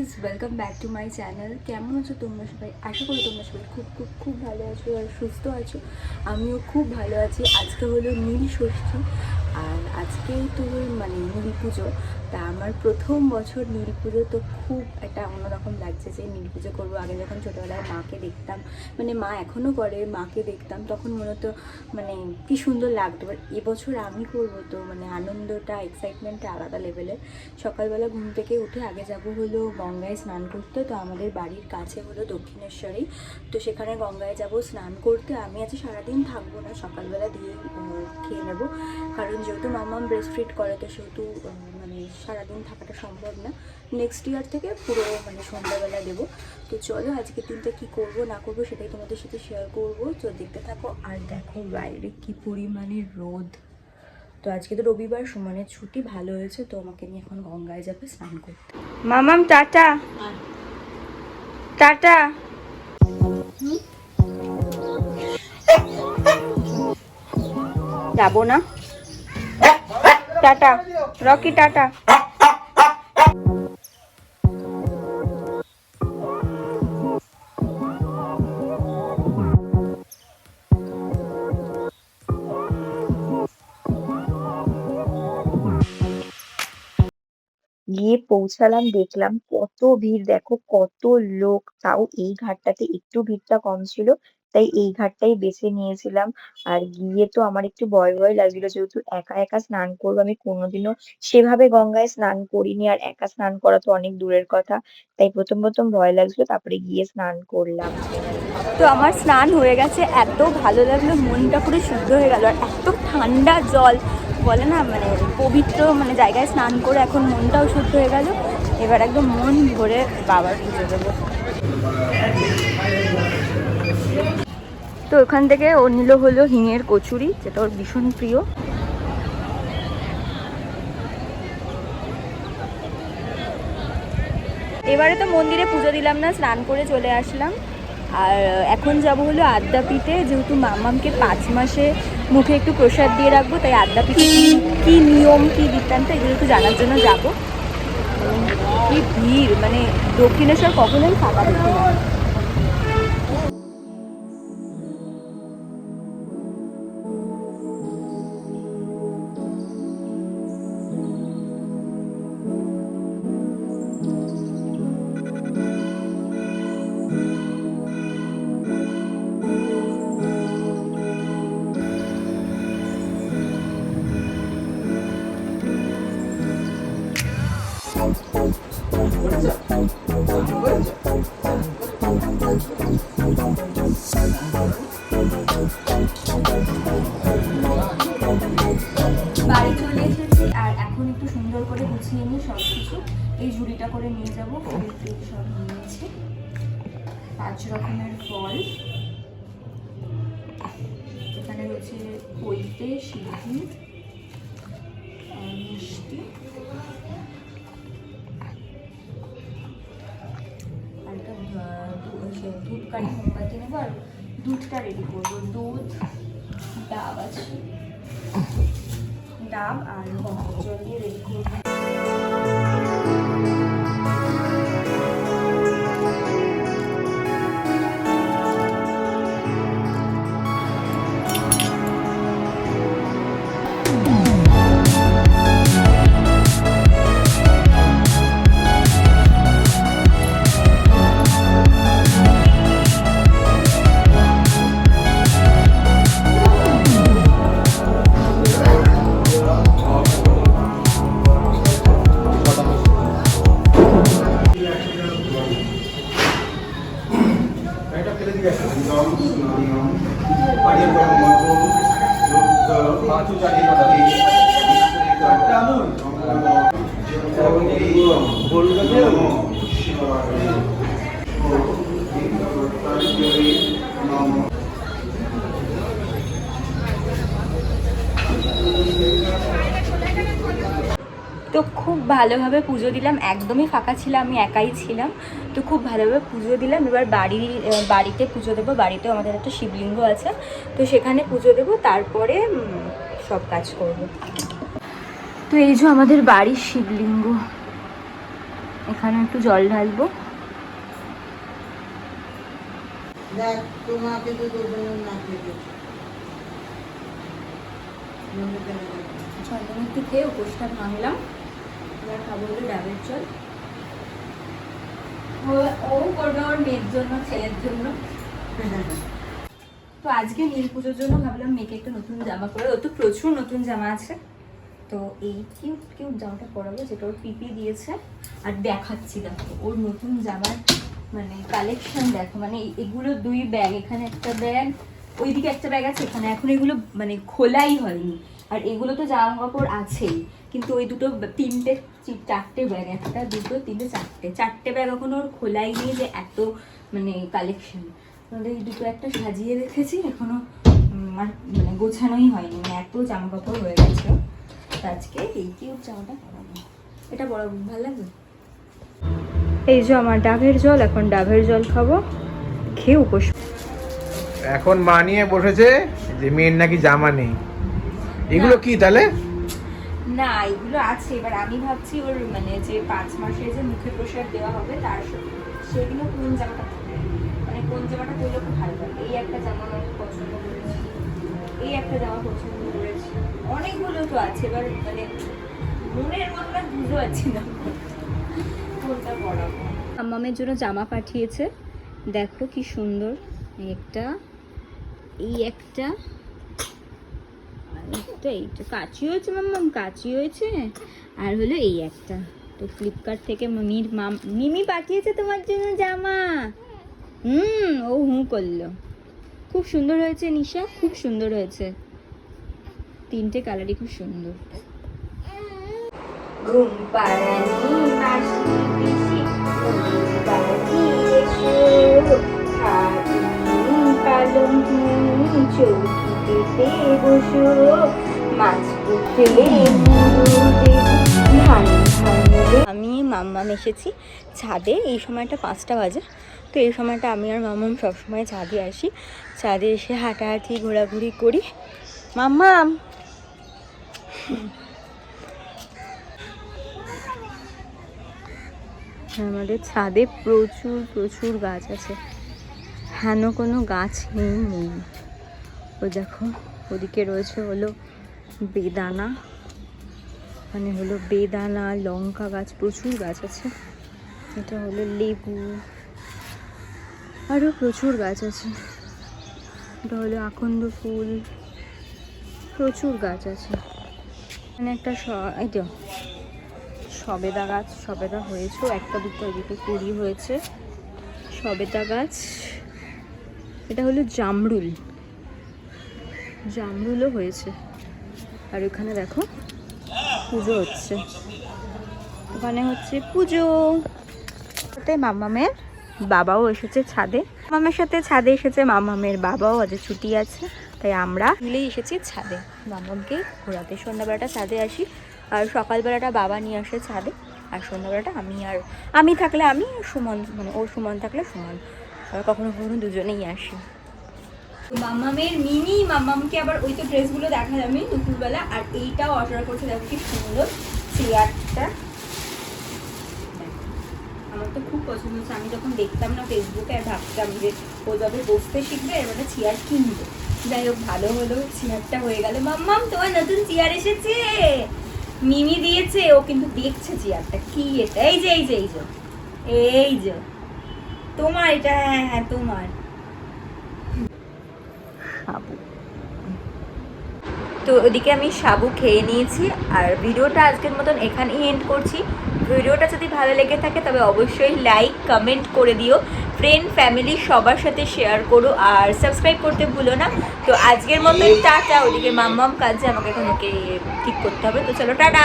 Welcome back to my channel. কেমন আছো তোমরা সবাই? আশা করি তোমরা সবাই খুব খুব খুব ভালো আছো আর সুস্থ আছো। আমিও খুব ভালো আছি। আজকে হলো নীল ষষ্ঠী আর আজকেই তো নীল পুজো। তা আমার প্রথম বছর নীল পুজো, তো খুব একটা অন্যরকম লাগছে যে নীল পুজো করবো। আগে যখন ছোটোবেলায় মাকে দেখতাম, মা এখনও করে, মাকে দেখতাম তখন মনে হতো কী সুন্দর লাগতো। বাট এবছর আমি করবো, তো আনন্দটা, এক্সাইটমেন্টটা আলাদা লেভেলের। সকালবেলা ঘুম থেকে উঠে আগে যাব হলো গঙ্গায় স্নান করতে। তো আমাদের বাড়ির কাছে হলো দক্ষিণেশ্বরেই, তো সেখানে গঙ্গায় যাব স্নান করতে। আমি আজ সারাদিন থাকবো না, সকালবেলা দিয়ে খেয়ে নেবো, কারণ যেহেতু মাম্মাম ব্রেস্ট ফিড করে, তো সেহেতু সারাদিন থাকাটা সম্ভব না। নেক্সট ইয়ার থেকে পুরো সন্ধ্যাবেলা দেবো। তো চলো আজকের দিনটা কী করবো না করবো সেটাই তোমাদের সাথে শেয়ার করবো। তো দেখতে থাকো। আর দেখো বাইরে কী পরিমাণে রোদ। তো আজকে তো রবিবার, সমানের ছুটি, ভালো হয়েছে। তো আমাকে নিয়ে এখন গঙ্গায় যাবে স্নান করতে। মামাম টাটা টাটা। যাবো না, টাটা রকি, টাটা। গিয়ে পৌঁছালাম, দেখলাম কত ভিড়, দেখো কত লোক। তাও এই ঘাটটাতে একটু ভিড়টা কম ছিল, তাই এই ঘাটটাই বেছে নিয়েছিলাম। আর গিয়ে তো আমার একটু ভয় ভয় লাগছিল, যেহেতু একা একা স্নান করবো। আমি কোনোদিনও সেভাবে গঙ্গায় স্নান করিনি, আর একা স্নান করা তো অনেক দূরের কথা। তাই প্রথম প্রথম ভয় লাগছিল, তারপরে গিয়ে স্নান করলাম। তো আমার স্নান হয়ে গেছে, এত ভালো লাগলো, মনটা পুরো শুদ্ধ হয়ে গেল। আর এত ঠান্ডা জল, বলে না পবিত্র জায়গায় স্নান করে এখন মনটাও শুদ্ধ হয়ে গেল। এবার একদম মন ভরে বাবার পুজো দেবো। তো ওখান থেকে ও নিল হলো হিঙের কচুরি, যেটা ওর ভীষণ প্রিয়। এবারে তো মন্দিরে পুজো দিলাম না, স্নান করে চলে আসলাম। আর এখন যাব হলো আদ্যাপীঠে, যেহেতু মামামকে 5 মাসে মুখে একটু প্রসাদ দিয়ে রাখবো, তাই আদ্যাপীঠে কী নিয়ম, কী বৃত্তান্ত, এগুলো একটু জানার জন্য যাব। কি ভিড়, দক্ষিণেশ্বর কখনোই ফাঁকা দেখি না। বাড়ি চলে এসেছি, আর এখন একটু সুন্দর করে গুছিয়ে নিই সব কিছু। এই ঝুড়িটা করে নিয়ে যাবো, সব নিয়েছি। 5 রকমের ফল, এখানে রয়েছে খইতে, সিদ্ধি, মিষ্টি, আর একটা ধূপকাঠি, মোমবাতি নেবো। আর দুধটা রেডি করবো, দুধ, ডাব আছে, ডাব আর গঙ্গা জল দিয়ে রেডি করবো। তো খুব ভালোভাবে পুজো দিলাম, একদমই ফাঁকা ছিল, আমি একাই ছিলাম। তো খুব ভালোভাবে পুজো দিলাম। এবার বাড়িতে পুজো দেবো। বাড়িতেও আমাদের একটা শিবলিঙ্গ আছে, তো সেখানে পুজো দেবো, তারপরে সব কাজ করব। তো এই যে আমাদের বাড়ির শিবলিঙ্গ, এখানে একটু জল ঢালবো। চন্দ্রমুখী খেয়ে উপোসটা ভাঙলাম। এবার খাবো হলো ডাবের জল। ও করবে ওর মেয়ের জন্য, ছেলের জন্য। তো আজকে নীল পুজোর জন্য ভাবলাম মেয়েকে একটা নতুন জামা পরে, ও তো প্রচুর নতুন জামা আছে, তো এই কিউট কিউট জামাটা পরাবো যেটা ওর পিপি দিয়েছে। আর দেখাচ্ছি দেখো ওর নতুন জামার মানে কালেকশন দেখো, মানে এগুলো 2 ব্যাগ, এখানে একটা ব্যাগ, ওইদিকে একটা ব্যাগ আছে এখানে, এখন এগুলো মানে খোলাই হয়নি। আর এগুলো তো জামা কাপড় আছেই, কিন্তু ওই দুটো 4টে ব্যাগ, 1 2 3 4টে ব্যাগ এখন ওর খোলাই নিয়ে যে এত মানে কালেকশন। এই দুটো একটা সাজিয়ে রেখেছি, এখনো আর মানে গোছানোই হয়নি, মানে এত জামা কাপড় হয়ে গেছে। আজকে এই কিউট জামাটা পরাবো, এটা পরাবো, ভালো লাগবে। এই যে আমার ডাবের জল, এখন ডাবের জল খাবো, খেয়ে উপোস। এখন মা নিয়ে বসেছে যে মেয়ের নাকি জামা নেই। এগুলো কি তাহলে? না এগুলো আছে, এবার আমি ভাবছি ওর মানে যে 5 মাসে যে মুখে প্রসাদ দেওয়া হবে তার সেগুলো কোন জামাটা পরবে, মানে কোন জামাটা পরলে খুব ভালো লাগবে। এই একটা জামা আমি পছন্দ করেছি, এই একটা জামা পছন্দ করেছি, অনেকগুলো তো আছে, এবার মানে মনের মতো বুঝতে পারছি না কোনটা পরাবো। আম্মামের জন্য জামা পাঠিয়েছে, দেখো কি সুন্দর, একটা এই একটা এইটা কাচি হয়েছে, মাম্মাম কাচি হয়েছে, আর হলো এই একটা। তো ফ্লিপকার্ট থেকে মিমি পাঠিয়েছে তোমার জন্য জামা। ও করলো, খুব সুন্দর হয়েছে নিশা, খুব সুন্দর হয়েছে, 3টে কালারই খুব সুন্দর। ঘুম পাড়ানি মাসি পিসি বাড়ি এসো, পালং চৌকিতে বসো, মাছ পুকুরে আমি মাম্মাম এসেছি ছাদে। এই সময়টা 5টা বাজে, তো এই সময়টা আমি আর মাম্মাম সবসময় ছাদে আসি, ছাদে এসে হাঁটাহাঁটি ঘোরাঘুরি করি। মাম্মাম আমাদের ছাদে প্রচুর প্রচুর গাছ আছে, হেন কোনো গাছ নেই। ও দেখো ওদিকে রয়েছে হলো বেদানা, মানে হলো বেদানা, লঙ্কা গাছ, প্রচুর গাছ আছে। এটা হলো লেবু, আরও প্রচুর গাছ আছে। এটা হলো আকন্দ ফুল, প্রচুর গাছ আছে। এখানে একটা এই তো সবেদা গাছ, সবেদা হয়েছে, 1টা 2টো এদিকে কুড়ি হয়েছে সবেদা গাছ। এটা হলো জামরুল, জামরুলও হয়েছে। আর ওখানে দেখো পুজো হচ্ছে, ওখানে হচ্ছে পুজো। সাথে মামামের বাবাও এসেছে ছাদে, মামামের সাথে ছাদে এসেছে মামামের বাবাও, আজ ছুটি আছে, তাই আমরা মিলেই এসেছি ছাদে মামামকে ঘোরাতে। সন্ধ্যাবেলাটা ছাদে আসি, আর সকালবেলাটা বাবা নিয়ে আসে ছাদে, আর সন্ধ্যাবেলাটা আমি থাকলে আমি, সুমন মানে ওর সুমন থাকলে সুমন, আর কখনো কখনো দুজনেই আসি। মাম্মামের মিনি মাম্মামকে আবার ওই তো ড্রেসগুলো দেখা যাবে দুপুরবেলা। আর এইটাও অর্ডার করছে, দেখো কি সুন্দর চেয়ারটা, আমার তো খুব পছন্দ হচ্ছে। আমি যখন দেখতাম না ফেসবুকে আর ভাবতাম যে ও যবে বসতে শিখবে এর মানে চেয়ার কিনবে। যাই হোক ভালো হলো, চেয়ারটা হয়ে গেল। মাম্মাম তোমার নতুন চেয়ার এসেছে, মিমি দিয়েছে, ও কিন্তু দেখছে চেয়ারটা কি, এটা এই যে এই যে এই যে এই যে তোমার এটা, হ্যাঁ হ্যাঁ তোমার। তো ওদিকে আমি সাবু খেয়ে নিয়েছি, আর ভিডিওটা আজকের মতন এখানেই এন্ড করছি। ভিডিওটা যদি ভালো লেগে থাকে তবে অবশ্যই লাইক কমেন্ট করে দিও, ফ্রেন্ড ফ্যামিলি সবার সাথে শেয়ার করো, আর সাবস্ক্রাইব করতে ভুলো না। তো আজকের মতন টাটা। ওদিকে মাম্মাম কাজে, আমাকে এখন ওকে ঠিক করতে হবে, তো চলো টাটা।